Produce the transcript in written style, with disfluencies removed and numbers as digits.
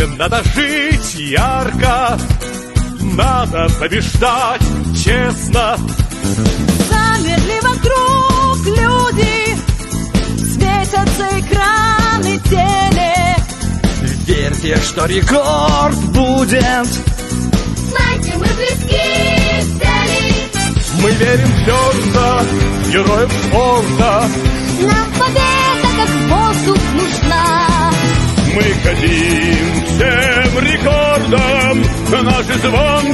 Надо жить ярко, надо побеждать честно. Замерли вокруг люди, светятся экраны теле. Верьте, что рекорд будет. Знайте, мы близки к цели. Мы верим твердо в героев спорта. Нам победа как воздух нужна. Мы хотим всем рекордам наши звонки.